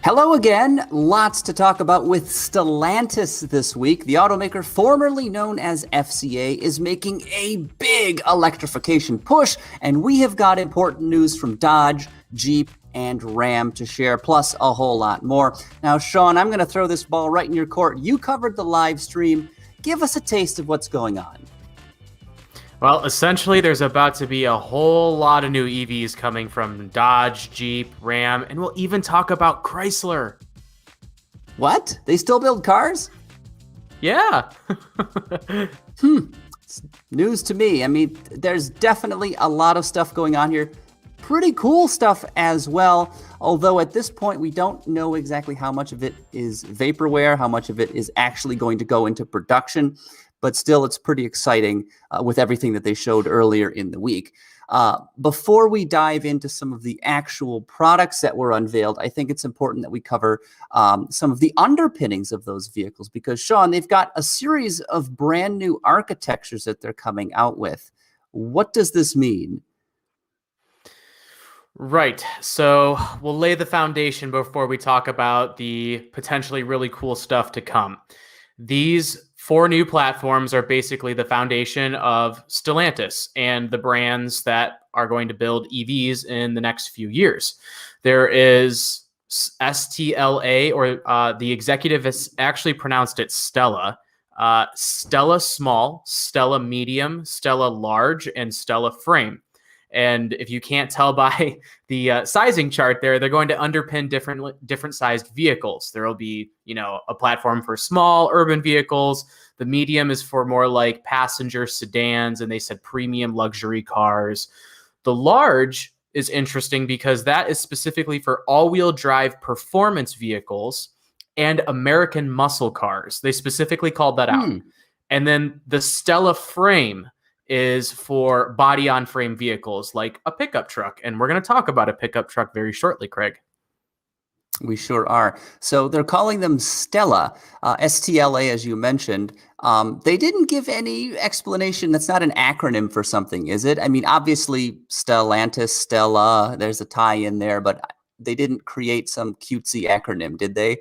Hello again. Lots to talk about with Stellantis this week. The automaker formerly known as FCA is making a big electrification push, and we have got important news from Dodge, Jeep, and Ram to share, plus a whole lot more. Now, Sean, I'm going to throw this ball right in your court. You covered the live stream. Give us a taste of what's going on. Well, essentially, there's about to be a whole lot of new EVs coming from Dodge, Jeep, Ram, and we'll even talk about Chrysler. What? They still build cars? Yeah. It's news to me. I mean, there's definitely a lot of stuff going on here. Pretty cool stuff as well. Although at this point, we don't know exactly how much of it is vaporware, how much of it is actually going to go into production. But still, it's pretty exciting with everything that they showed earlier in the week. Before we dive into some of the actual products that were unveiled, I think it's important that we cover some of the underpinnings of those vehicles because, Sean, they've got a series of brand new architectures that they're coming out with. What does this mean? Right. So we'll lay the foundation before we talk about the potentially really cool stuff to come. These 4 new platforms are basically the foundation of Stellantis and the brands that are going to build EVs in the next few years. There is STLA, or the executive has actually pronounced it Stella, Stella Small, Stella Medium, Stella Large, and Stella Frame. And if you can't tell by the sizing chart there, they're going to underpin different sized vehicles. There will be, a platform for small urban vehicles. The medium is for more like passenger sedans, and they said premium luxury cars. The large is interesting because that is specifically for all-wheel drive performance vehicles and American muscle cars. They specifically called that out. And then the Stella Frame is for body-on-frame vehicles like a pickup truck. And we're going to talk about a pickup truck very shortly, Craig. We sure are. So they're calling them Stella, STLA, as you mentioned. They didn't give any explanation. That's not an acronym for something, is it? I mean, obviously, Stellantis, Stella, there's a tie in there, but they didn't create some cutesy acronym, did they?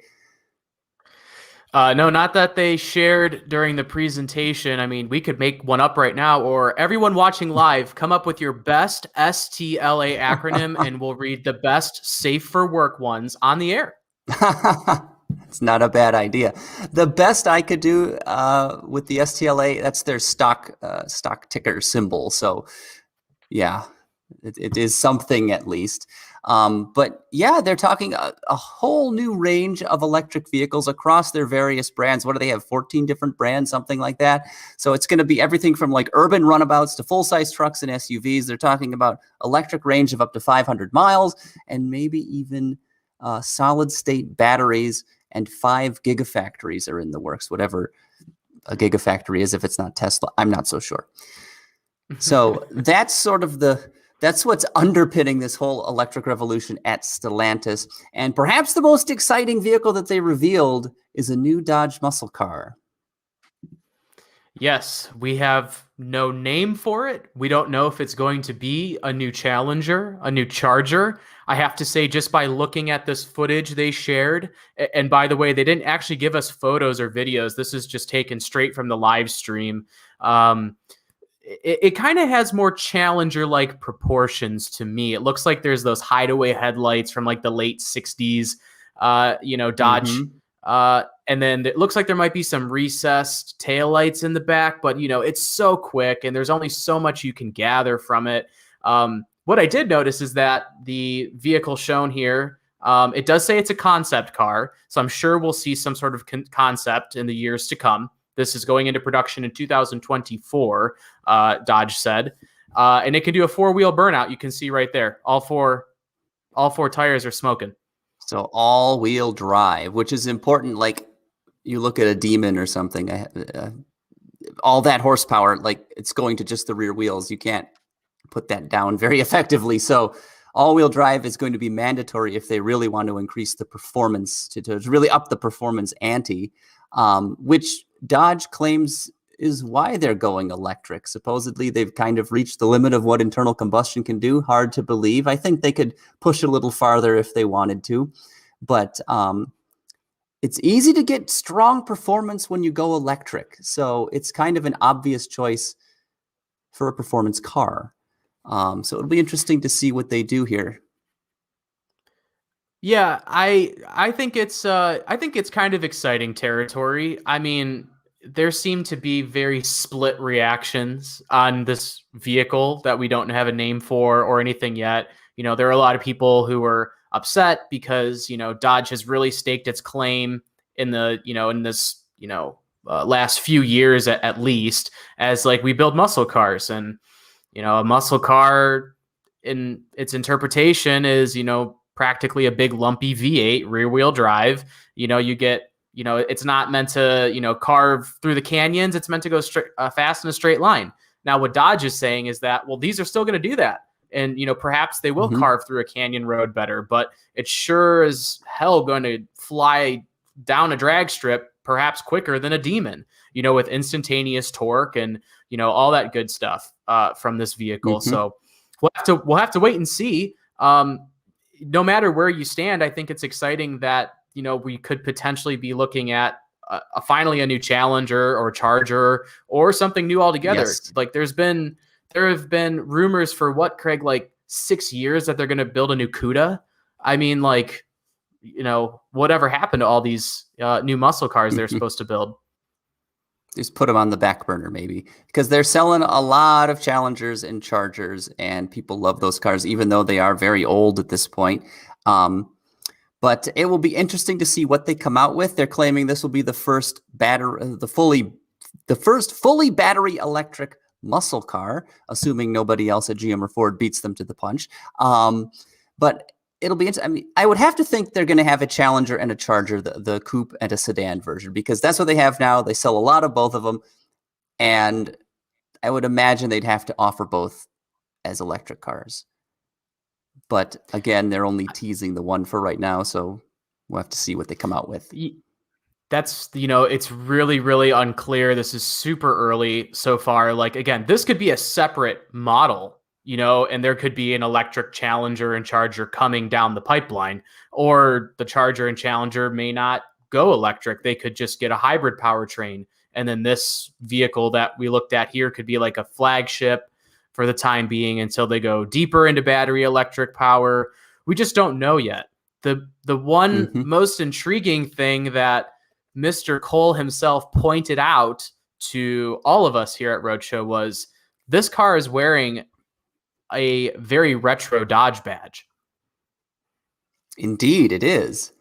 No, not that they shared during the presentation. I mean, we could make one up right now, or everyone watching live, come up with your best STLA acronym, and we'll read the best safe for work ones on the air. It's not a bad idea. The best I could do with the STLA, that's their stock ticker symbol. So, yeah, it is something at least. But yeah, they're talking a whole new range of electric vehicles across their various brands. What do they have? 14 different brands, something like that. So it's going to be everything from like urban runabouts to full-size trucks and SUVs. They're talking about electric range of up to 500 miles and maybe even solid-state batteries, and 5 gigafactories are in the works, whatever a gigafactory is. If it's not Tesla, I'm not so sure. So that's sort of that's what's underpinning this whole electric revolution at Stellantis. And perhaps the most exciting vehicle that they revealed is a new Dodge muscle car. Yes, we have no name for it. We don't know if it's going to be a new Challenger, a new Charger. I have to say, just by looking at this footage they shared, and by the way, they didn't actually give us photos or videos. This is just taken straight from the live stream. It kind of has more Challenger-like proportions to me. It looks like there's those hideaway headlights from like the late 60s, Dodge. And then it looks like there might be some recessed taillights in the back, but, it's so quick and there's only so much you can gather from it. What I did notice is that the vehicle shown here, it does say it's a concept car. So I'm sure we'll see some sort of concept in the years to come. This is going into production in 2024, Dodge said. And it can do a 4-wheel burnout. You can see right there. All four tires are smoking. So all-wheel drive, which is important. Like you look at a Demon or something, all that horsepower, like it's going to just the rear wheels. You can't put that down very effectively. So all-wheel drive is going to be mandatory if they really want to increase the performance, to really up the performance ante, which Dodge claims is why they're going electric. Supposedly, they've kind of reached the limit of what internal combustion can do. Hard to believe. I think they could push a little farther if they wanted to. but it's easy to get strong performance when you go electric. So it's kind of an obvious choice for a performance car. So it'll be interesting to see what they do here. Yeah, I think it's kind of exciting territory. I mean, there seem to be very split reactions on this vehicle that we don't have a name for or anything yet. There are a lot of people who are upset because, Dodge has really staked its claim in the, in this, last few years at least, as like we build muscle cars. And, a muscle car in its interpretation is, practically a big lumpy V8 rear wheel drive. You get, it's not meant to, carve through the canyons. It's meant to go straight, fast in a straight line. Now, what Dodge is saying is that, well, these are still going to do that. And, perhaps they will carve through a canyon road better, but it's sure as hell going to fly down a drag strip, perhaps quicker than a Demon, with instantaneous torque and, all that good stuff from this vehicle. So we'll have to wait and see. No matter where you stand, I think it's exciting that, we could potentially be looking at finally a new Challenger or Charger or something new altogether. Yes. Like there have been rumors for what, Craig, like 6 years that they're going to build a new CUDA. I mean, like, whatever happened to all these new muscle cars they're supposed to build? Just put them on the back burner maybe, because they're selling a lot of Challengers and Chargers, and people love those cars, even though they are very old at this point. But it will be interesting to see what they come out with. They're claiming this will be the first fully battery electric muscle car, assuming nobody else at GM or Ford beats them to the punch. But it'll be interesting. I mean, I would have to think they're going to have a Challenger and a Charger, the coupe and a sedan version, because that's what they have now. They sell a lot of both of them. And I would imagine they'd have to offer both as electric cars. But again, they're only teasing the one for right now. So we'll have to see what they come out with. That's, it's really, really unclear. This is super early so far. Like, again, this could be a separate model, and there could be an electric Challenger and Charger coming down the pipeline, or the Charger and Challenger may not go electric. They could just get a hybrid powertrain. And then this vehicle that we looked at here could be like a flagship for the time being until they go deeper into battery electric power. We just don't know yet. The one most intriguing thing that Mr. Cole himself pointed out to all of us here at Roadshow was this car is wearing a very retro Dodge badge. Indeed, it is.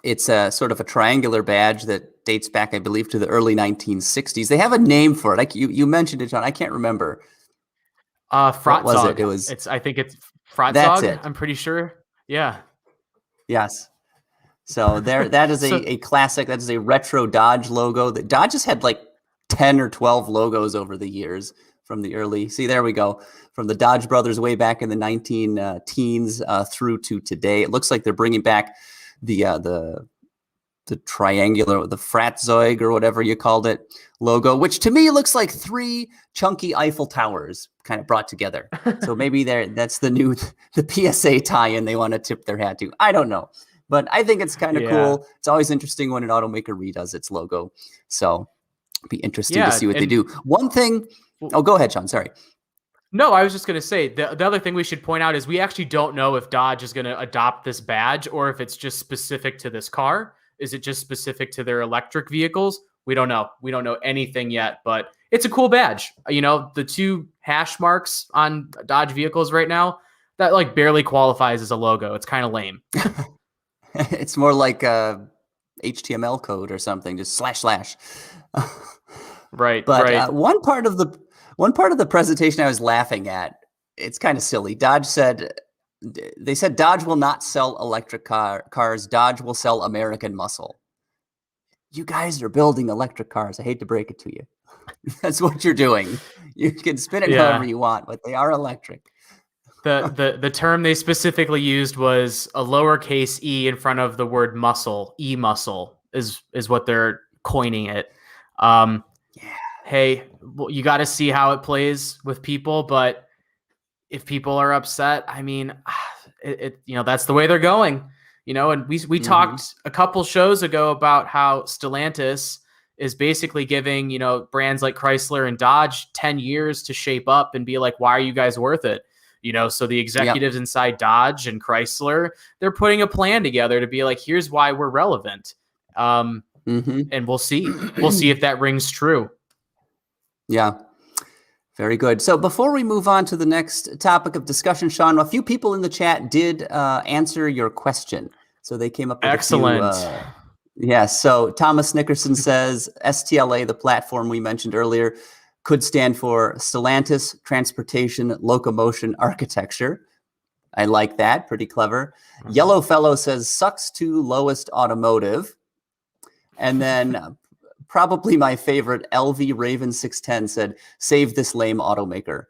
It's a sort of a triangular badge that dates back, I believe, to the early 1960s. They have a name for it. You mentioned it, John. I can't remember. Fratzog. Was it? It was. I think it's Fratzog. That's it. I'm pretty sure. Yeah. Yes. So that is a classic. That is a retro Dodge logo. That Dodge has had like 10 or 12 logos over the years from the early. See, there we go. From the Dodge brothers way back in the 19 teens through to today. It looks like they're bringing back the triangular, the Fratzog or whatever you called it logo, which to me looks like 3 chunky Eiffel Towers kind of brought together. So maybe that's the PSA tie-in they want to tip their hat to. I don't know. But I think it's kind of cool. It's always interesting when an automaker redoes its logo. So it'd be interesting to see what they do. One thing. Oh, go ahead, Sean. Sorry. No, I was just going to say, the other thing we should point out is we actually don't know if Dodge is going to adopt this badge or if it's just specific to this car. Is it just specific to their electric vehicles? We don't know. We don't know anything yet, but it's a cool badge. The 2 hash marks on Dodge vehicles right now, that like barely qualifies as a logo. It's kind of lame. It's more like a HTML code or something, just // Right. But right. One part of the presentation I was laughing at, it's kind of silly. They said Dodge will not sell electric cars. Dodge will sell American muscle. You guys are building electric cars. I hate to break it to you. That's what you're doing. You can spin it however you want, but they are electric. The term they specifically used was a lowercase e in front of the word muscle. E-muscle is what they're coining it. Hey, well, you got to see how it plays with people, but if people are upset, I mean, that's the way they're going. And we talked a couple shows ago about how Stellantis is basically giving, brands like Chrysler and Dodge 10 years to shape up and be like, why are you guys worth it? So the executives inside Dodge and Chrysler, they're putting a plan together to be like, here's why we're relevant. And we'll see. We'll see if that rings true. Yeah. Very good. So before we move on to the next topic of discussion, Sean, a few people in the chat did answer your question. So they came up with excellent. Yes. So Thomas Nickerson says STLA, the platform we mentioned earlier, could stand for Stellantis Transportation Locomotion Architecture. I like that. Pretty clever. Yellow Fellow says sucks to lowest automotive. And then probably my favorite, LV Raven 610 said, save this lame automaker.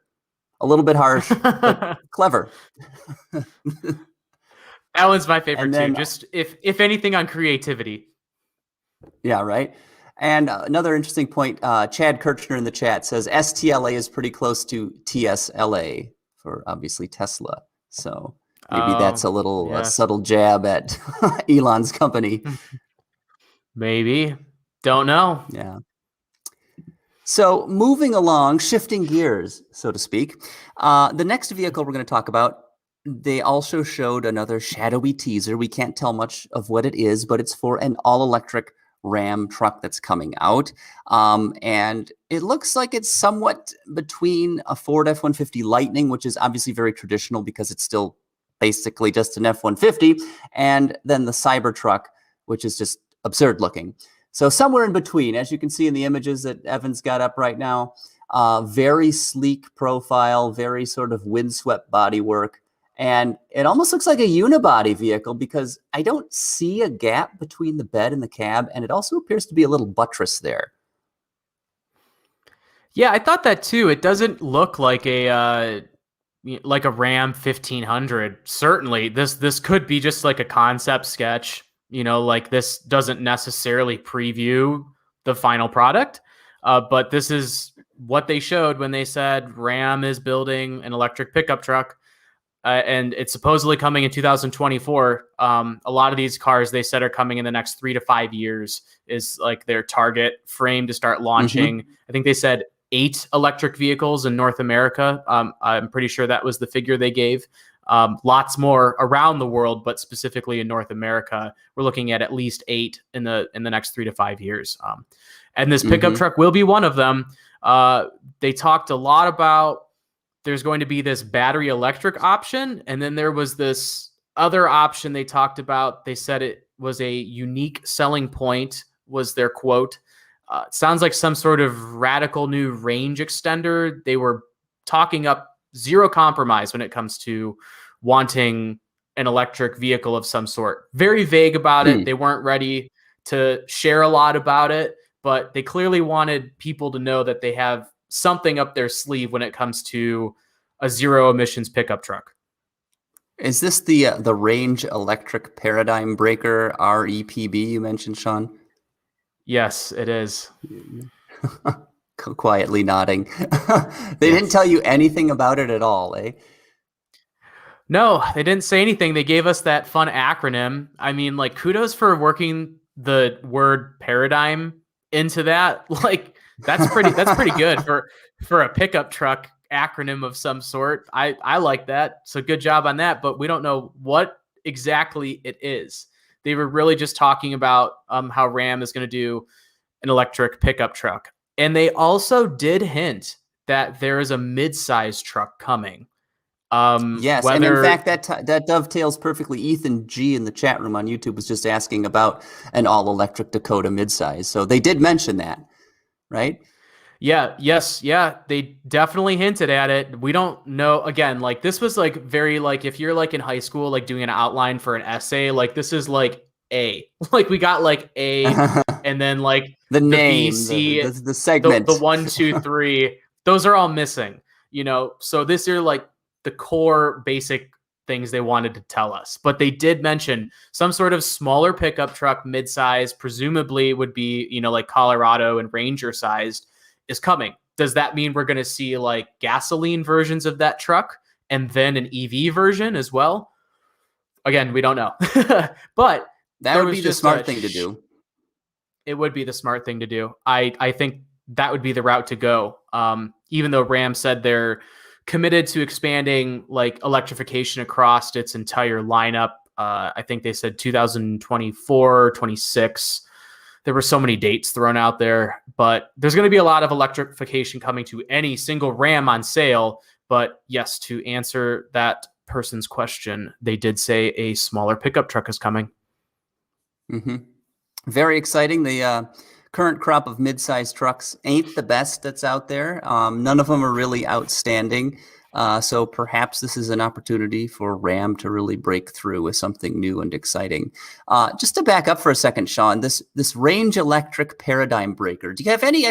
A little bit harsh, but clever. That one's my favorite too. Just if anything on creativity. Yeah, right. And another interesting point, Chad Kirchner in the chat says STLA is pretty close to TSLA for obviously Tesla. So maybe that's a little subtle jab at Elon's company. Maybe. Don't know. Yeah. So moving along, shifting gears, so to speak, the next vehicle we're going to talk about, they also showed another shadowy teaser. We can't tell much of what it is, but it's for an all-electric Ram truck that's coming out. And it looks like it's somewhat between a Ford F-150 Lightning, which is obviously very traditional because it's still basically just an F-150, and then the Cybertruck, which is just absurd looking. So somewhere in between, as you can see in the images that Evan's got up right now, very sleek profile, very sort of windswept bodywork. And it almost looks like a unibody vehicle because I don't see a gap between the bed and the cab. And it also appears to be a little buttress there. Yeah, I thought that too. It doesn't look like a Ram 1500. Certainly, this could be just like a concept sketch. Like this doesn't necessarily preview the final product. But this is what they showed when they said Ram is building an electric pickup truck. And it's supposedly coming in 2024. A lot of these cars they said are coming in the next 3 to 5 years is like their target frame to start launching. I think they said 8 electric vehicles in North America. I'm pretty sure that was the figure they gave. Lots more around the world, but specifically in North America, we're looking at least 8 in the next 3 to 5 years. And this pickup truck will be one of them. They talked a lot about there's going to be this battery electric option. And then there was this other option they talked about. They said it was a unique selling point, was their quote. It sounds like some sort of radical new range extender. They were talking up zero compromise when it comes to wanting an electric vehicle of some sort. Very vague about it. They weren't ready to share a lot about it, but they clearly wanted people to know that they have something up their sleeve when it comes to a zero emissions pickup truck. Is this the range electric paradigm breaker REPB you mentioned, Sean? Yes, it is. Quietly nodding. They didn't tell you anything about it at all, eh? No, they didn't say anything. They gave us that fun acronym. I mean, like, kudos for working the word paradigm into that. Like, that's pretty good for a pickup truck acronym of some sort. I like that. So good job on that, but we don't know what exactly it is. They were really just talking about how Ram is going to do an electric pickup truck. And they also did hint that there is a mid-size truck coming. Yes, and in fact, that dovetails perfectly. Ethan G in the chat room on YouTube was just asking about an all-electric Dakota midsize. So they did mention that, right? Yeah, they definitely hinted at it. We don't know. Again, like this was like very like if you're like in high school, like doing an outline for an essay, like this is like A. Like we got like A, and then like the name, B, C, the segment, the 1, 2, 3. Those are all missing. So this are like the core basic things they wanted to tell us. But they did mention some sort of smaller pickup truck, midsize, presumably would be, like Colorado and Ranger sized, is coming. Does that mean we're going to see like gasoline versions of that truck and then an EV version as well? again, we don't know. But that there would was be the just smart thing to do. It would be the smart thing to do. I think that would be the route to go. Even though Ram said they're committed to expanding like electrification across its entire lineup. I think they said 2024, 26. There were so many dates thrown out there, but there's going to be a lot of electrification coming to any single Ram on sale. But yes, to answer that person's question, they did say a smaller pickup truck is coming. Mm-hmm. Very exciting. The current crop of mid-sized trucks ain't the best that's out there. None of them are really outstanding. So perhaps this is an opportunity for Ram to really break through with something new and exciting. Just to back up for a second, Sean, this range electric paradigm breaker, do you have any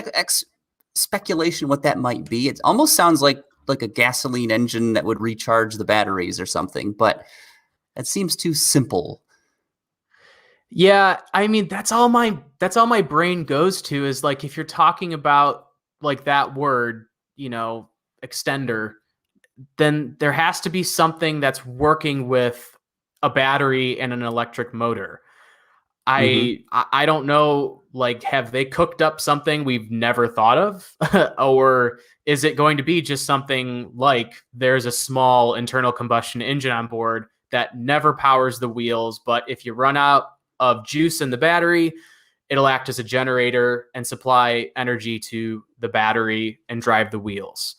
speculation what that might be? It almost sounds like a gasoline engine that would recharge the batteries or something, but it seems too simple. Yeah, I mean that's all my brain goes to is like if you're talking about like that word, extender, then there has to be something that's working with a battery and an electric motor. I don't know, like, have they cooked up something we've never thought of? Or is it going to be just something like there's a small internal combustion engine on board that never powers the wheels, but if you run out of juice in the battery, it'll act as a generator and supply energy to the battery and drive the wheels.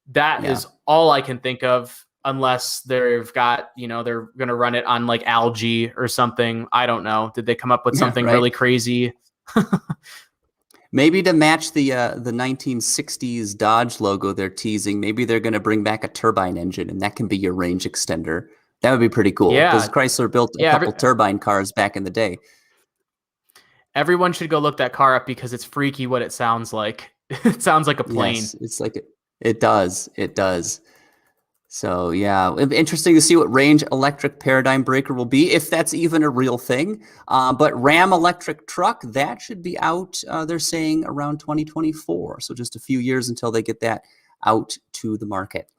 That is all I can think of, unless they've got, they're going to run it on like algae or something. I don't know. Did they come up with something really crazy? Maybe to match the 1960s Dodge logo they're teasing, maybe they're going to bring back a turbine engine, and that can be your range extender. That would be pretty cool, because Chrysler built a couple turbine cars back in the day. Everyone should go look that car up because it's freaky what it sounds like. It sounds like a plane. Yes, it's like it does. It does. So yeah, interesting to see what range electric paradigm breaker will be, if that's even a real thing. But Ram electric truck, that should be out, they're saying, around 2024. So just a few years until they get that out to the market.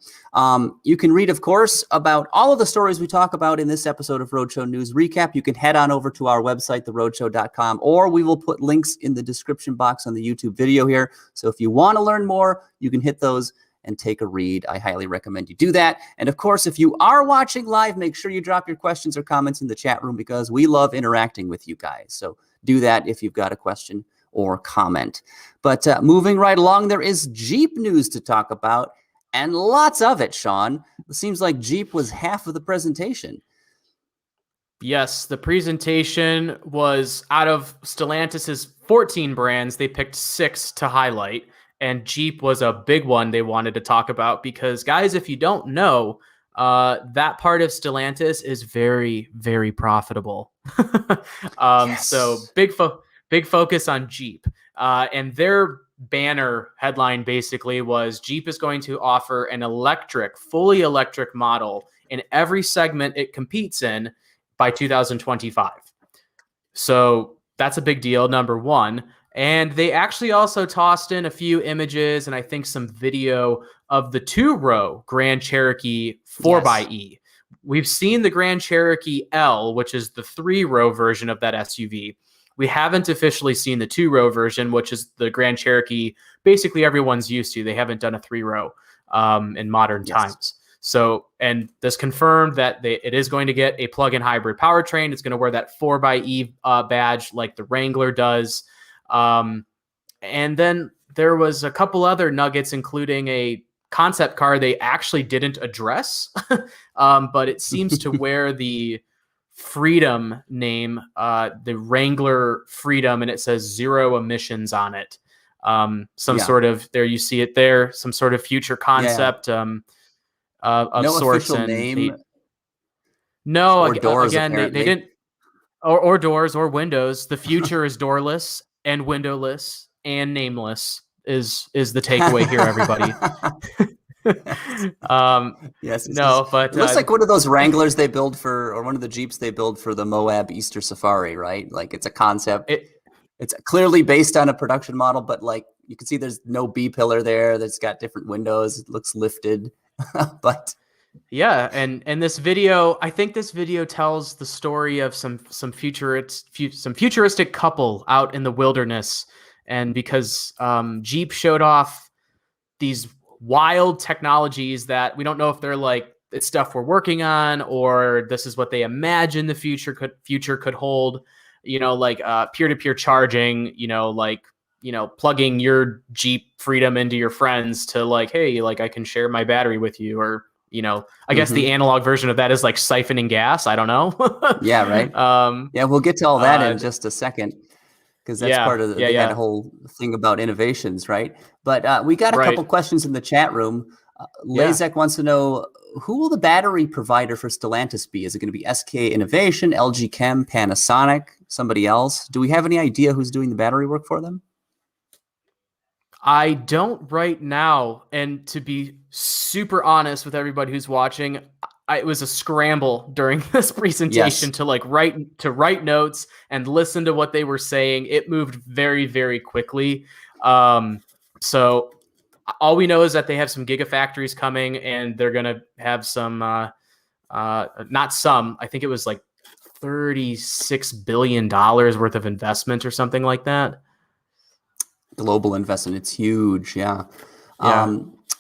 You can read, of course, about all of the stories we talk about in this episode of Roadshow News Recap. You can head on over to our website, theroadshow.com, or we will put links in the description box on the YouTube video here. So if you want to learn more, you can hit those and take a read. I highly recommend you do that. And of course, if you are watching live, make sure you drop your questions or comments in the chat room, because we love interacting with you guys. So do that if you've got a question or comment. But moving right along, there is Jeep news to talk about, and lots of it, Sean. It seems like Jeep was half of the presentation. Yes, the presentation was out of Stellantis's 14 brands. They picked 6 to highlight, and Jeep was a big one they wanted to talk about because, guys, if you don't know, that part of Stellantis is very, very profitable. Yes. So big focus on Jeep. And their banner headline basically was Jeep is going to offer an fully electric model in every segment it competes in by 2025. So that's a big deal, number one. And they actually also tossed in a few images and I think some video of the 2-row Grand Cherokee 4xe. We've seen the Grand Cherokee L, which is the 3-row version of that SUV. We haven't officially seen the 2-row version, which is the Grand Cherokee basically everyone's used to. They haven't done a 3-row in modern times. So, and this confirmed that it is going to get a plug-in hybrid powertrain. It's going to wear that 4xe badge like the Wrangler does. And then there was a couple other nuggets, including a concept car they actually didn't address, but it seems to wear the Freedom name, the Wrangler Freedom, and it says 0 emissions on it. Sort of, there you see it there, some sort of future concept of no sorts. Official and name. or doors, again, they didn't, or doors or windows. The future is doorless and windowless and nameless is the takeaway here, everybody. Yes. No, but it looks like one of those Wranglers they build or one of the Jeeps they build for the Moab Easter Safari, right? Like it's a concept. It's clearly based on a production model, but like you can see there's no B pillar there. That's got different windows. It looks lifted, but Yeah, and this video, I think this video tells the story of some futuristic couple out in the wilderness, and because Jeep showed off these wild technologies that we don't know if they're like it's stuff we're working on or this is what they imagine the future could hold. Like peer-to-peer charging. Plugging your Jeep Freedom into your friends to like, hey, like I can share my battery with you, or I guess the analog version of that is like siphoning gas. I don't know. Yeah, right. Yeah, we'll get to all that in just a second, because that's part of they had a whole thing about innovations, right? But we got a couple questions in the chat room. Lazek wants to know, who will the battery provider for Stellantis be? Is it going to be SK Innovation, LG Chem, Panasonic, somebody else? Do we have any idea who's doing the battery work for them? I don't right now. And to be super honest with everybody who's watching, it was a scramble during this presentation to write notes and listen to what they were saying. It moved very, very quickly. So all we know is that they have some gigafactories coming, and they're going to have some, not some, I think it was like $36 billion worth of investment or something like that. Global investment. It's huge. Yeah.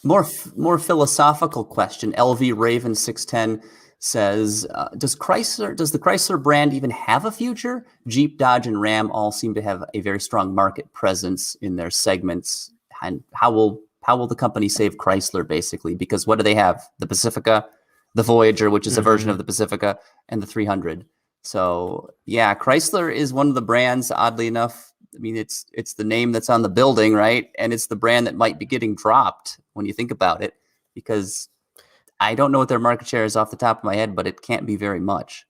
More philosophical question. LV Raven 610 says, does the Chrysler brand even have a future? Jeep, Dodge, and Ram all seem to have a very strong market presence in their segments. And how will the company save Chrysler, basically? Because what do they have? The Pacifica, the Voyager, which is a version of the Pacifica, and the 300. So yeah, Chrysler is one of the brands, oddly enough. I mean, it's the name that's on the building, right? And it's the brand that might be getting dropped when you think about it, because I don't know what their market share is off the top of my head, but it can't be very much.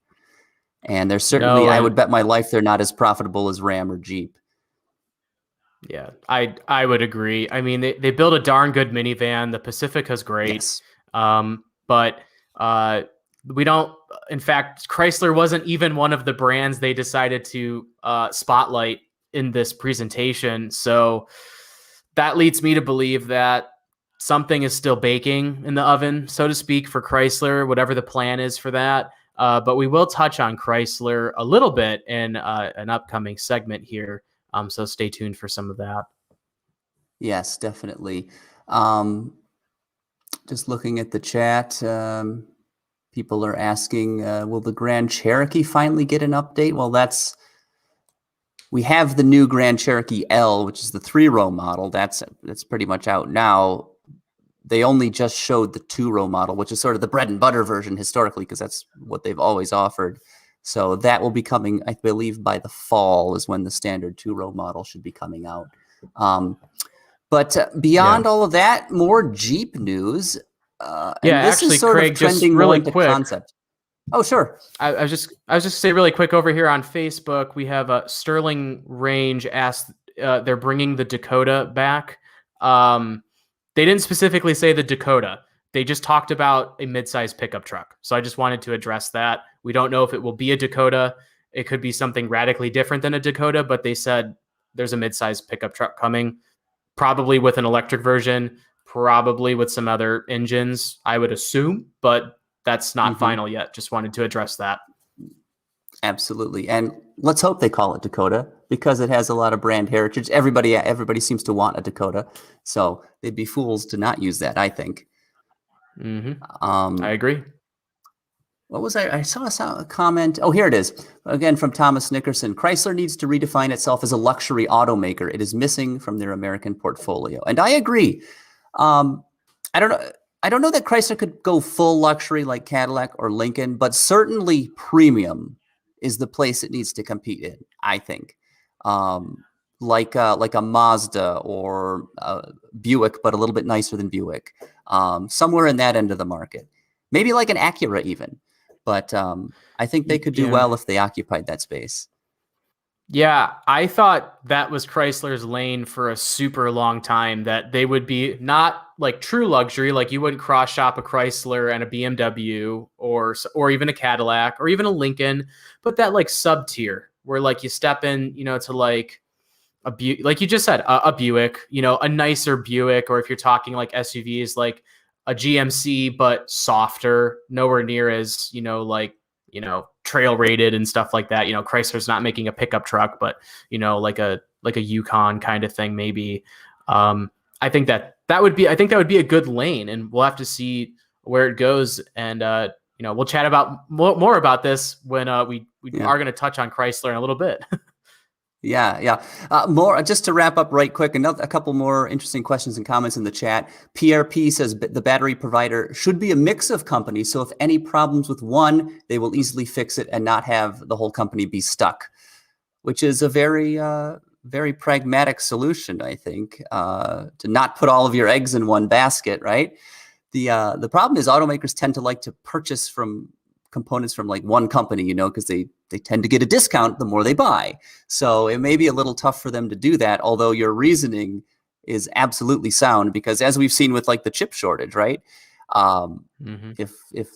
And they're certainly, I would bet my life they're not as profitable as Ram or Jeep. Yeah, I would agree. I mean, they build a darn good minivan. The Pacifica's great. Yes. But we don't, in fact, Chrysler wasn't even one of the brands they decided to spotlight in this presentation. So that leads me to believe that something is still baking in the oven, so to speak, for Chrysler, whatever the plan is for that. But we will touch on Chrysler a little bit in an upcoming segment here. So stay tuned for some of that. Yes, definitely. Just looking at the chat, people are asking, will the Grand Cherokee finally get an update? Well, we have the new Grand Cherokee L, which is the 3-row model. That's pretty much out now. They only just showed the 2-row model, which is sort of the bread and butter version historically, because that's what they've always offered. So that will be coming, I believe, by the fall is when the standard 2-row model should be coming out. But beyond all of that, more Jeep news. And this actually, is sort Craig, of trending just really more into quick. Concept. Oh, sure. I was just say really quick over here on Facebook, we have Sterling Range asked, they're bringing the Dakota back. They didn't specifically say the Dakota. They just talked about a mid-size pickup truck. So I just wanted to address that. We don't know if it will be a Dakota. It could be something radically different than a Dakota, but they said there's a mid-size pickup truck coming, probably with an electric version, probably with some other engines, I would assume, but that's not final yet. Just wanted to address that. Absolutely. And let's hope they call it Dakota, because it has a lot of brand heritage. Everybody seems to want a Dakota. So they'd be fools to not use that, I think. I agree. What was I saw a comment. Oh, here it is. Again, from Thomas Nickerson. Chrysler needs to redefine itself as a luxury automaker. It is missing from their American portfolio. And I agree. I don't know that Chrysler could go full luxury like Cadillac or Lincoln, but certainly premium is the place it needs to compete in, I think. Like a Mazda or Buick, but a little bit nicer than Buick. Somewhere in that end of the market. Maybe like an Acura even. But I think they could do well if they occupied that space. Yeah, I thought that was Chrysler's lane for a super long time, that they would be not like true luxury, like you wouldn't cross shop a Chrysler and a BMW or even a Cadillac or even a Lincoln, but that like sub tier where like you step in, to like like you just said, a Buick, a nicer Buick, or if you're talking like SUVs, like a GMC, but softer, nowhere near as, trail rated and stuff like that. Chrysler's not making a pickup truck, but, like a Yukon kind of thing, maybe. I think that would be a good lane, and we'll have to see where it goes. And, we'll chat about more about this when we are going to touch on Chrysler in a little bit. Yeah. More just to wrap up right quick, a couple more interesting questions and comments in the chat. PRP says the battery provider should be a mix of companies, so if any problems with one, they will easily fix it and not have the whole company be stuck, which is a very very pragmatic solution, I think, to not put all of your eggs in one basket, right? The problem is automakers tend to like to purchase from components from like one company, because they tend to get a discount the more they buy. So it may be a little tough for them to do that, although your reasoning is absolutely sound, because as we've seen with like the chip shortage, right? If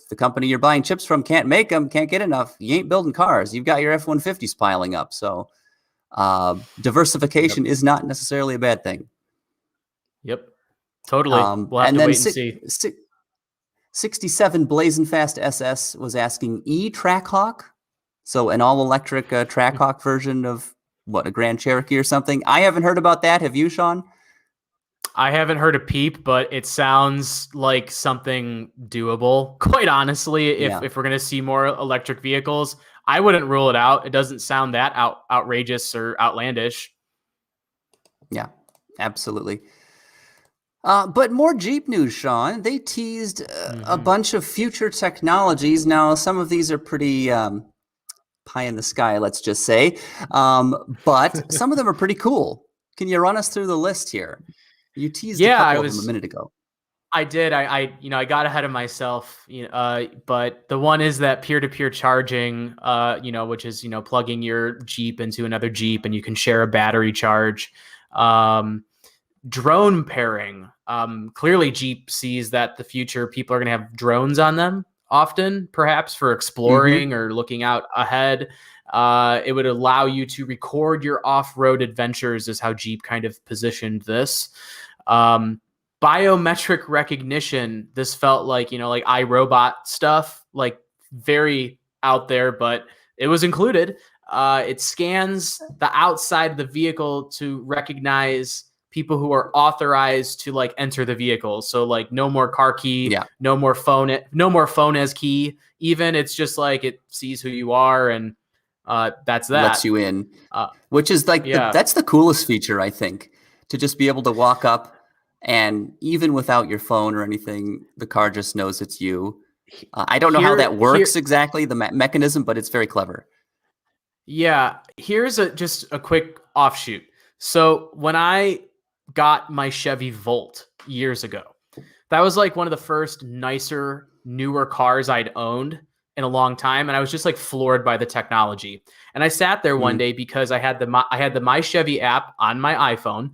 the company you're buying chips from can't make them, can't get enough, you ain't building cars. You've got your F-150s piling up. So diversification is not necessarily a bad thing. Yep, totally. We'll have to wait and see. 67 Blazing Fast SS was asking Trackhawk, so an all-electric Trackhawk version of a Grand Cherokee or something. I haven't heard about that. Have you, Sean? I haven't heard a peep, but it sounds like something doable. Quite honestly, if we're going to see more electric vehicles, I wouldn't rule it out. It doesn't sound that outrageous or outlandish. Yeah, absolutely. But more Jeep news, Sean. They teased a bunch of future technologies. Now, some of these are pretty pie in the sky, let's just say. But some of them are pretty cool. Can you run us through the list here? You teased a couple of them a minute ago. I did. I got ahead of myself. But the one is that peer-to-peer charging. Which is plugging your Jeep into another Jeep, and you can share a battery charge. Drone pairing. Clearly Jeep sees that the future people are going to have drones on them often, perhaps for exploring or looking out ahead. It would allow you to record your off-road adventures, is how Jeep kind of positioned this. Biometric recognition. This felt like, like iRobot stuff, like very out there, but it was included. It scans the outside of the vehicle to recognize people who are authorized to like enter the vehicle. So like no more car key, no more phone as key. Even it's just like it sees who you are, and that's that. Lets you in, which is like that's the coolest feature, I think, to just be able to walk up and even without your phone or anything, the car just knows it's you. I don't know how that works exactly, the mechanism, but it's very clever. Yeah, here's just a quick offshoot. So when I got my Chevy Volt years ago, that was like one of the first nicer, newer cars I'd owned in a long time, and I was just like floored by the technology. And I sat there one day because I had the My Chevy app on my iPhone.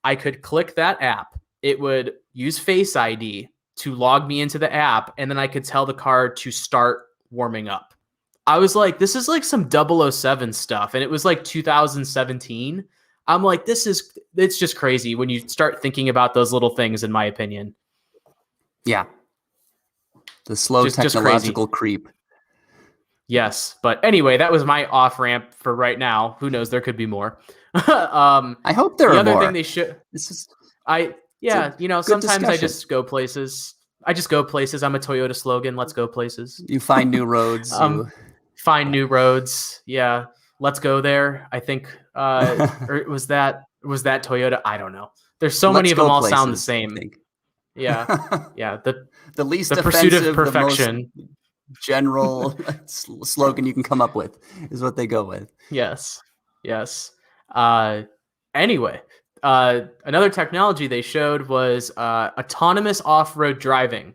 I could click that app. It would use Face ID to log me into the app, and then I could tell the car to start warming up. I was like, this is like some 007 stuff, and it was like 2017. I'm like, it's just crazy when you start thinking about those little things, in my opinion. Yeah. The slow technological creep. Yes. But anyway, that was my off ramp for right now. Who knows? There could be more. I hope there are more. The other thing they should. Sometimes discussion. I just go places. I'm a Toyota slogan. Let's go places. You find new roads. Find new roads. Yeah. Let's go there. I think, or was that Toyota? I don't know. There's so many of them all sound the same. Yeah. Yeah. The least the pursuit of perfection. The most general slogan you can come up with is what they go with. Yes. Anyway, another technology they showed was autonomous off-road driving.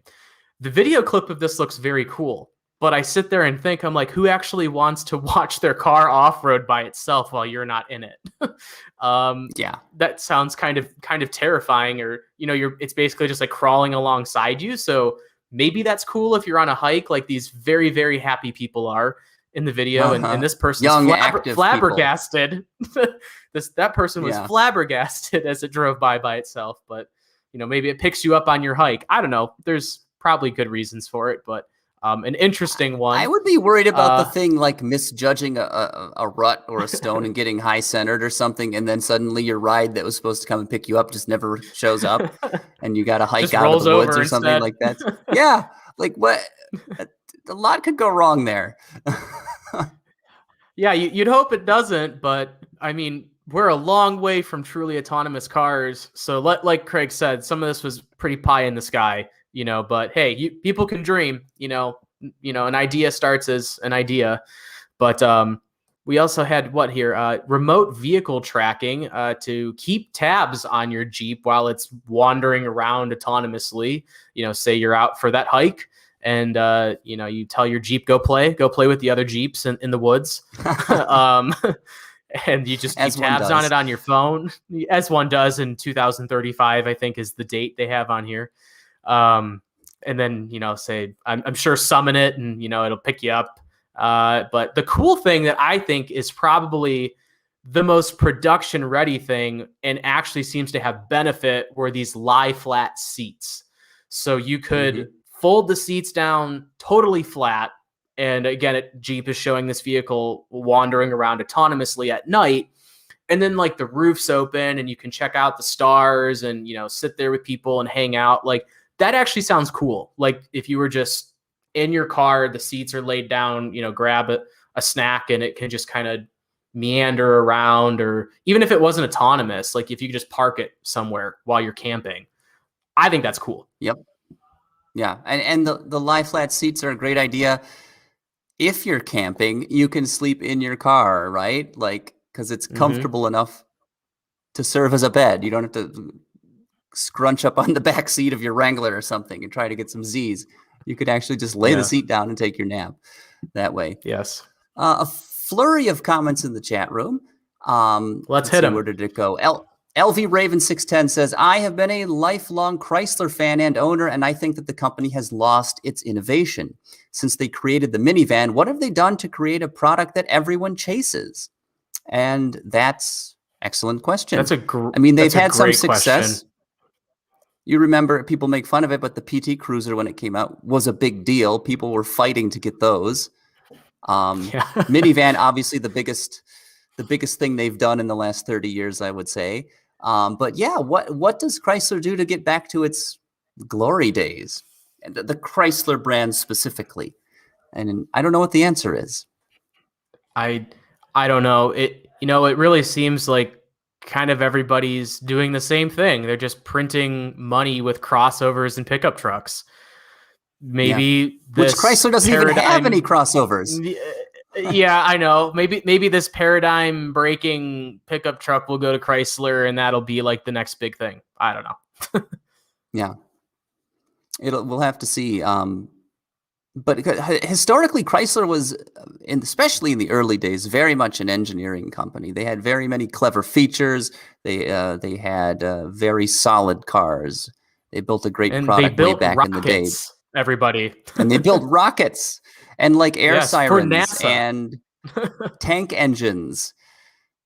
The video clip of this looks very cool. But I sit there and think, I'm like, who actually wants to watch their car off-road by itself while you're not in it? That sounds kind of terrifying, or, it's basically just like crawling alongside you. So maybe that's cool if you're on a hike, like these very, very happy people are in the video. And this person's flabbergasted. That person was flabbergasted as it drove by itself. But maybe it picks you up on your hike. I don't know. There's probably good reasons for it, but an interesting one. I would be worried about the thing like misjudging a rut or a stone and getting high centered or something, and then suddenly your ride that was supposed to come and pick you up just never shows up, and you got to hike Just out of rolls the woods over or something instead. like that. Yeah, like what? A lot could go wrong there. Yeah, you'd hope it doesn't, but I mean, we're a long way from truly autonomous cars. So, like Craig said, some of this was pretty pie in the sky, But hey, people can dream. An idea starts as an idea. But we also had what here? Remote vehicle tracking to keep tabs on your Jeep while it's wandering around autonomously. Say you're out for that hike. And, you tell your Jeep, go play with the other Jeeps in the woods. And you just keep tabs on it on your phone, as one does in 2035, I think is the date they have on here. And then, say, I'm sure summon it and, it'll pick you up. But the cool thing that I think is probably the most production ready thing and actually seems to have benefit were these lie flat seats. So you could fold the seats down totally flat. And again, Jeep is showing this vehicle wandering around autonomously at night. And then like the roof's open and you can check out the stars and, sit there with people and hang out. Like that actually sounds cool. Like if you were just in your car, the seats are laid down, grab a snack and it can just kind of meander around. Or even if it wasn't autonomous, like if you could just park it somewhere while you're camping, I think that's cool. Yep. Yeah. And the lie flat seats are a great idea. If you're camping, you can sleep in your car, right? Like, because it's comfortable enough to serve as a bed. You don't have to scrunch up on the back seat of your Wrangler or something and try to get some Z's. You could actually just lay the seat down and take your nap that way. Yes. A flurry of comments in the chat room. Let's hit them. Where did it go? LV Raven 610 says, I have been a lifelong Chrysler fan and owner, and I think that the company has lost its innovation. Since they created the minivan, what have they done to create a product that everyone chases? And that's excellent question. They've had some success. Question. You remember, people make fun of it, but the PT Cruiser, when it came out, was a big deal. People were fighting to get those. Minivan, obviously the biggest thing they've done in the last 30 years, I would say. But yeah, what does Chrysler do to get back to its glory days? And the Chrysler brand specifically. And I don't know what the answer is. I don't know. It really seems like kind of everybody's doing the same thing. They're just printing money with crossovers and pickup trucks. Maybe which Chrysler doesn't even have any crossovers. Yeah, I know. Maybe this paradigm breaking pickup truck will go to Chrysler and that'll be like the next big thing. I don't know. Yeah. We'll have to see. But historically, Chrysler was, especially in the early days, very much an engineering company. They had very many clever features. They had very solid cars. They built a great product way back in the day. Everybody. And they built rockets and like air sirens and tank engines.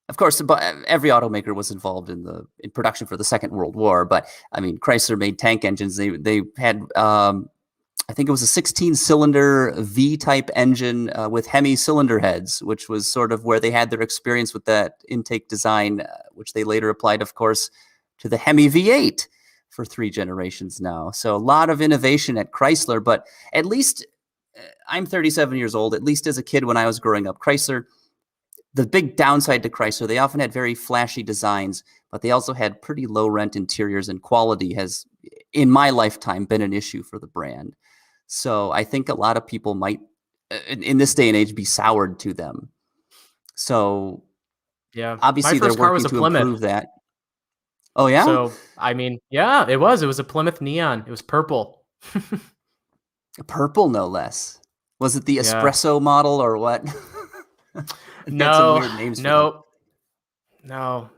Of course, every automaker was involved in production for the Second World War. But I mean, Chrysler made tank engines. They had. I think it was a 16-cylinder V-type engine with Hemi cylinder heads, which was sort of where they had their experience with that intake design, which they later applied, of course, to the Hemi V8 for 3 generations now. So a lot of innovation at Chrysler, but at least I'm 37 years old, at least as a kid when I was growing up, Chrysler, the big downside to Chrysler, they often had very flashy designs, but they also had pretty low rent interiors, and quality has, in my lifetime, been an issue for the brand. So I think a lot of people might, in this day and age, be soured to them. So yeah, obviously they're working to improve that. Oh yeah. So I mean, yeah, it was a Plymouth Neon. It was purple. Purple, no less. Was it the espresso model or what? No.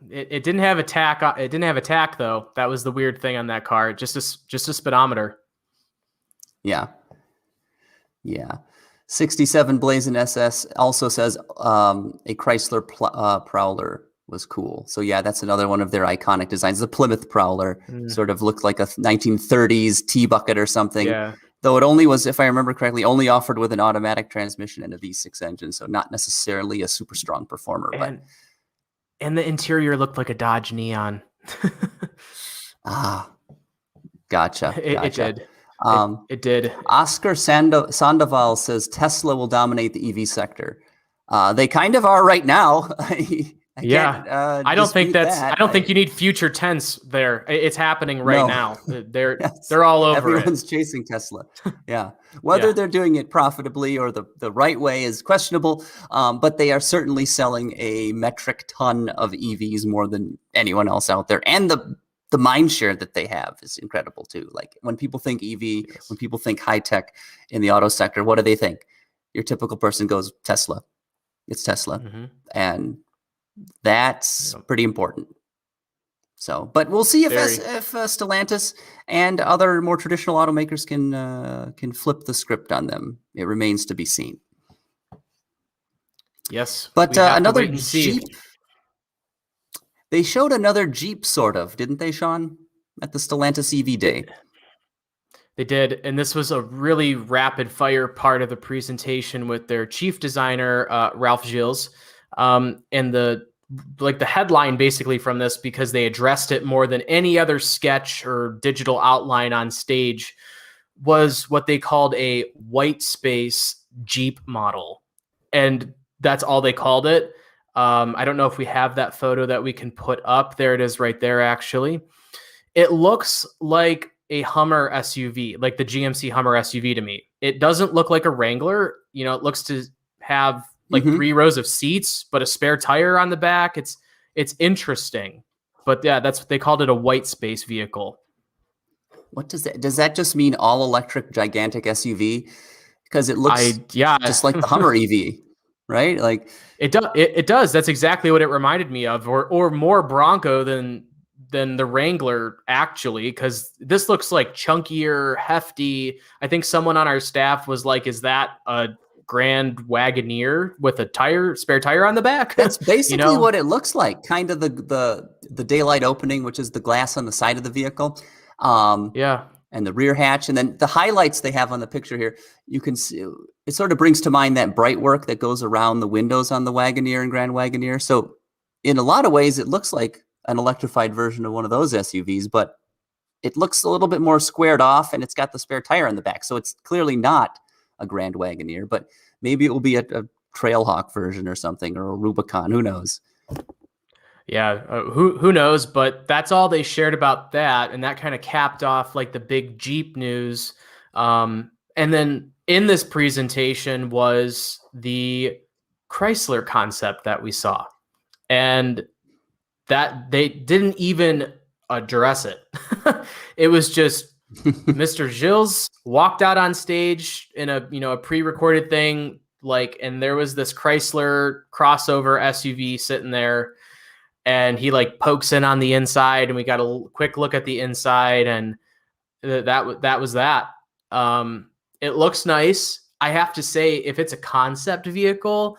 It didn't have a tack. It didn't have a tack though. That was the weird thing on that car. Just a speedometer. Yeah. 67 Blazin SS also says a Chrysler Prowler was cool. So yeah, that's another one of their iconic designs. The Plymouth Prowler sort of looked like a 1930s tea bucket or something. Yeah. Though it only was, if I remember correctly, only offered with an automatic transmission and a V6 engine, so not necessarily a super strong performer. And the interior looked like a Dodge Neon. Gotcha. It did. It did. Oscar Sandoval says Tesla will dominate the EV sector. They kind of are right now. I don't think I don't think you need future tense there. It's happening right now. They're all over Everyone's chasing Tesla. Yeah. Whether they're doing it profitably or the right way is questionable. But they are certainly selling a metric ton of EVs more than anyone else out there. And the mind share that they have is incredible too. Like when people think EV, when people think high tech in the auto sector, what do they think? Your typical person goes Tesla. It's Tesla. And that's pretty important. So, but we'll see if Stellantis and other more traditional automakers can flip the script on them. It remains to be seen. Yes, but another Jeep. They showed another Jeep, sort of, didn't they, Sean, at the Stellantis EV Day? They did, and this was a really rapid fire part of the presentation with their chief designer, Ralph Gilles. And the headline basically from this, because they addressed it more than any other sketch or digital outline on stage, was what they called a white space Jeep model. And that's all they called it. I don't know if we have that photo that we can put up. There it is right there, actually. It looks like a Hummer SUV, like the GMC Hummer SUV to me. It doesn't look like a Wrangler. You know, it looks to have like 3 rows of seats, but a spare tire on the back. It's interesting. But yeah, that's what they called it, a white space vehicle. What does that just mean, all electric gigantic SUV? Because it looks just like the Hummer EV, right? Like it does. That's exactly what it reminded me of, or more Bronco than the Wrangler, actually, because this looks like chunkier, hefty. I think someone on our staff was like, is that a Grand Wagoneer with a spare tire on the back? That's basically what it looks like. Kind of the daylight opening, which is the glass on the side of the vehicle. And the rear hatch. And then the highlights they have on the picture here, you can see, it sort of brings to mind that bright work that goes around the windows on the Wagoneer and Grand Wagoneer. So in a lot of ways, it looks like an electrified version of one of those SUVs, but it looks a little bit more squared off, and it's got the spare tire on the back. So it's clearly not a Grand Wagoneer, but maybe it will be a Trailhawk version or something, or a Rubicon. Who knows? Yeah, who knows? But that's all they shared about that, and that kind of capped off like the big Jeep news. And then in this presentation was the Chrysler concept that we saw, and that they didn't even address it. It was just Mr. Gilles walked out on stage in a pre-recorded thing, and there was this Chrysler crossover SUV sitting there. And he pokes in on the inside, and we got a quick look at the inside, and that was that. It looks nice. I have to say, if it's a concept vehicle,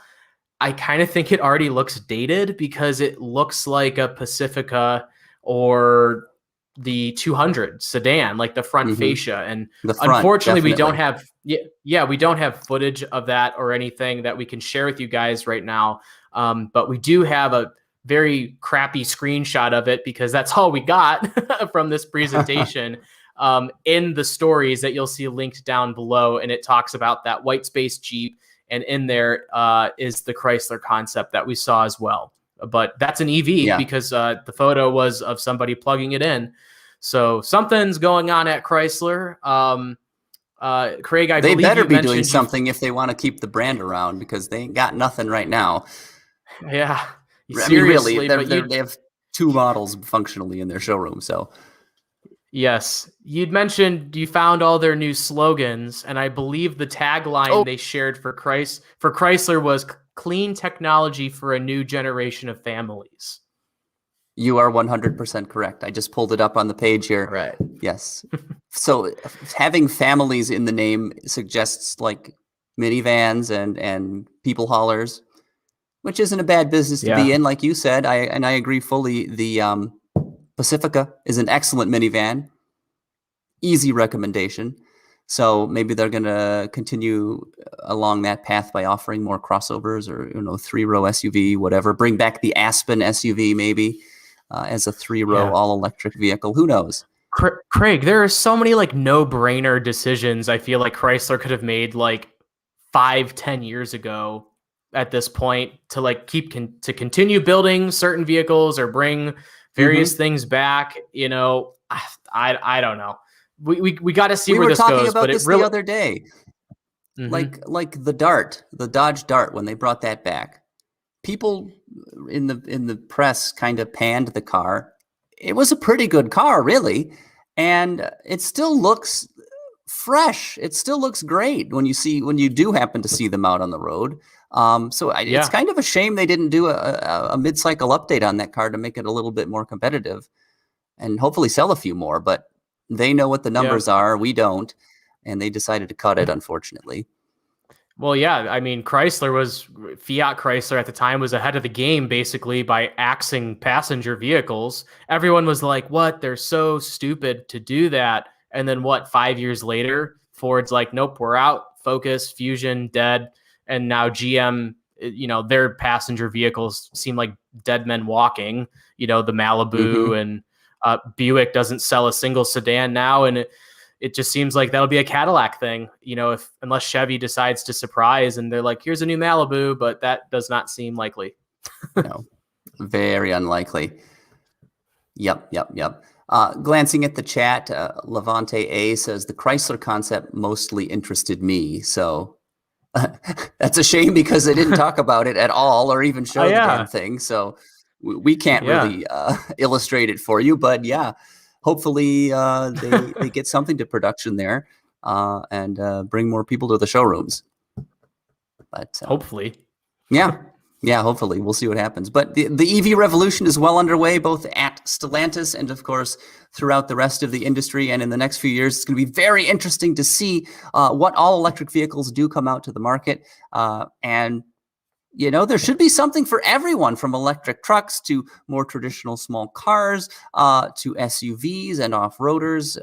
I kind of think it already looks dated, because it looks like a Pacifica or the 200 sedan, like the front fascia. And unfortunately, we don't have we don't have footage of that or anything that we can share with you guys right now. But we do have a very crappy screenshot of it, because that's all we got from this presentation in the stories that you'll see linked down below. And it talks about that white space Jeep, and in there is the Chrysler concept that we saw as well. But that's an EV because the photo was of somebody plugging it in. So something's going on at Chrysler. Craig, they better be doing something if they want to keep the brand around, because they ain't got nothing right now. Yeah. Seriously, they have 2 models functionally in their showroom. So, yes, you'd mentioned you found all their new slogans, and I believe the tagline they shared for Chrysler was "Clean technology for a new generation of families." You are 100% correct. I just pulled it up on the page here. Right. Yes. So having families in the name suggests minivans and people haulers. which isn't a bad business to Yeah. be in, like you said. I agree fully. The Pacifica is an excellent minivan, easy recommendation. So maybe they're going to continue along that path by offering more crossovers or 3-row SUV, whatever. Bring back the Aspen SUV maybe as a 3-row all electric vehicle. Who knows? Craig, there are so many like no-brainer decisions I feel like Chrysler could have made like 5-10 years ago at this point to like to continue building certain vehicles or bring various things back. I don't know. We got to see where this goes. We were talking about but this the other day. Like the Dodge Dart, when they brought that back, people in the press kind of panned the car. It was a pretty good car, really, and it still looks fresh. It still looks great when you do happen to see them out on the road. It's kind of a shame they didn't do a mid-cycle update on that car to make it a little bit more competitive and hopefully sell a few more. But they know what the numbers are. We don't, and they decided to cut it, unfortunately. Well, yeah, I mean, Fiat Chrysler at the time was ahead of the game basically by axing passenger vehicles. Everyone was like, what? They're so stupid to do that. And then 5 years later, Ford's like, nope, we're out. Focus, Fusion, dead. And now GM, their passenger vehicles seem like dead men walking, the Malibu and Buick doesn't sell a single sedan now. And it just seems like that'll be a Cadillac thing, unless Chevy decides to surprise and they're like, here's a new Malibu, but that does not seem likely. No, very unlikely. Yep. Glancing at the chat, Levante A says the Chrysler concept mostly interested me. So that's a shame because they didn't talk about it at all or even show the damn thing. So we can't really illustrate it for you, but hopefully they get something to production there and bring more people to the showrooms. But hopefully. Yeah, hopefully. We'll see what happens. But the EV revolution is well underway, both at Stellantis and, of course, throughout the rest of the industry. And in the next few years, it's going to be very interesting to see what all electric vehicles do come out to the market. And there should be something for everyone, from electric trucks to more traditional small cars to SUVs and off-roaders.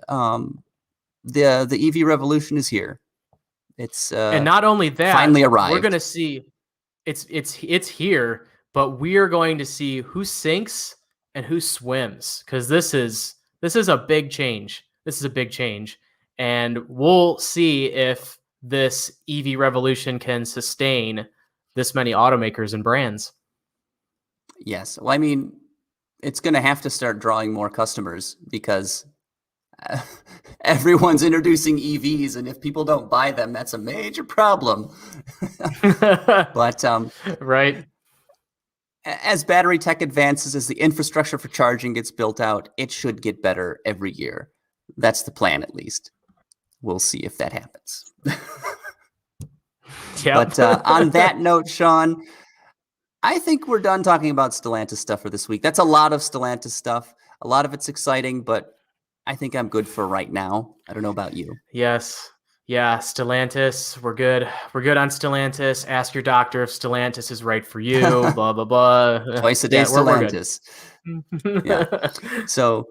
The EV revolution is here. It's and not only that, finally arrived. We're going to see it's here, but we are going to see who sinks and who swims, because this is a big change. This is a big change, and we'll see if this EV revolution can sustain this many automakers and brands. Yes. Well, I mean, it's going to have to start drawing more customers because everyone's introducing EVs, and if people don't buy them, that's a major problem. But right. As battery tech advances, as the infrastructure for charging gets built out, it should get better every year. That's the plan, at least. We'll see if that happens. But on that note, Sean, I think we're done talking about Stellantis stuff for this week. That's a lot of Stellantis stuff. A lot of it's exciting, but I think I'm good for right now. I don't know about you. Yes. Yeah, Stellantis. We're good. We're good on Stellantis. Ask your doctor if Stellantis is right for you. Blah, blah, blah. Twice a day Stellantis. Yeah. So,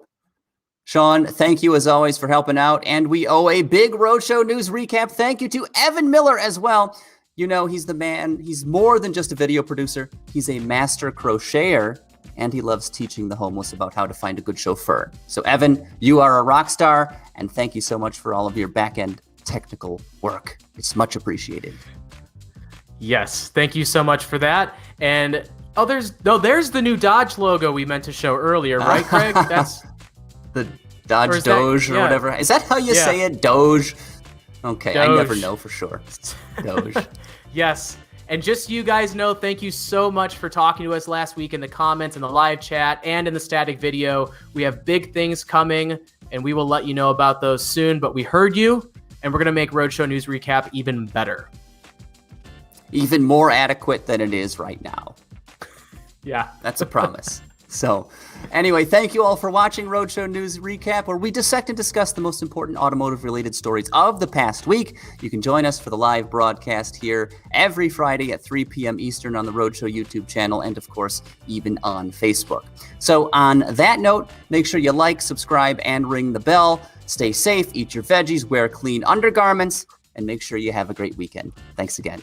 Sean, thank you as always for helping out. And we owe a big Roadshow News Recap. Thank you to Evan Miller as well. He's the man. He's more than just a video producer. He's a master crocheter. And he loves teaching the homeless about how to find a good chauffeur. So, Evan, you are a rock star, and thank you so much for all of your back-end technical work. It's much appreciated. Yes, thank you so much for that. And there's the new Dodge logo we meant to show earlier, right, Craig? That's the Dodge Doge or whatever. Is that how you say it? Doge? Okay, Doge. I never know for sure. Doge. Yes. And just so you guys know, thank you so much for talking to us last week in the comments, in the live chat, and in the static video. We have big things coming, and we will let you know about those soon. But we heard you, and we're going to make Roadshow News Recap even better. Even more adequate than it is right now. Yeah. That's a promise. So anyway, thank you all for watching Roadshow News Recap, where we dissect and discuss the most important automotive-related stories of the past week. You can join us for the live broadcast here every Friday at 3 p.m. Eastern on the Roadshow YouTube channel and, of course, even on Facebook. So on that note, make sure you like, subscribe, and ring the bell. Stay safe, eat your veggies, wear clean undergarments, and make sure you have a great weekend. Thanks again.